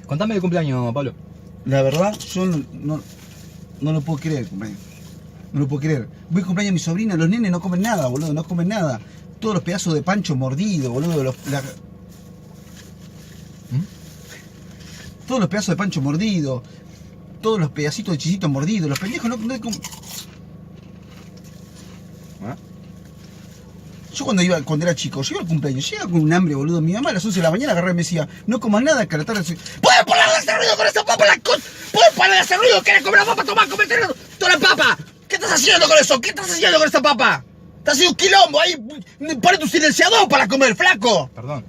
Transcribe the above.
Contame el cumpleaños, Pablo. La verdad, yo no lo puedo creer, cumpleaños. No lo puedo creer. Voy a cumpleaños a mi sobrina, los nenes no comen nada, boludo, no comen nada. Todos los pedazos de pancho mordidos, boludo. Todos los pedazos de pancho mordidos. Todos los pedacitos de chisito mordidos. Los pendejos no comen. ¿Ah? Yo cuando era chico, yo iba al cumpleaños, llegaba con un hambre, boludo. Mi mamá a las 11 de la mañana agarraba y me decía, no comas nada, que a la tarde... ¿Puedes parar de hacer ruido con esa papa? ¿Puedes parar de hacer ruido? ¿Querés comer la papa? Tomá, comete toda la papa. ¿Qué estás haciendo con eso? ¿Qué estás haciendo con esa papa? Te has haciendo un quilombo ahí. Pon tu silenciador para comer, flaco. Perdón.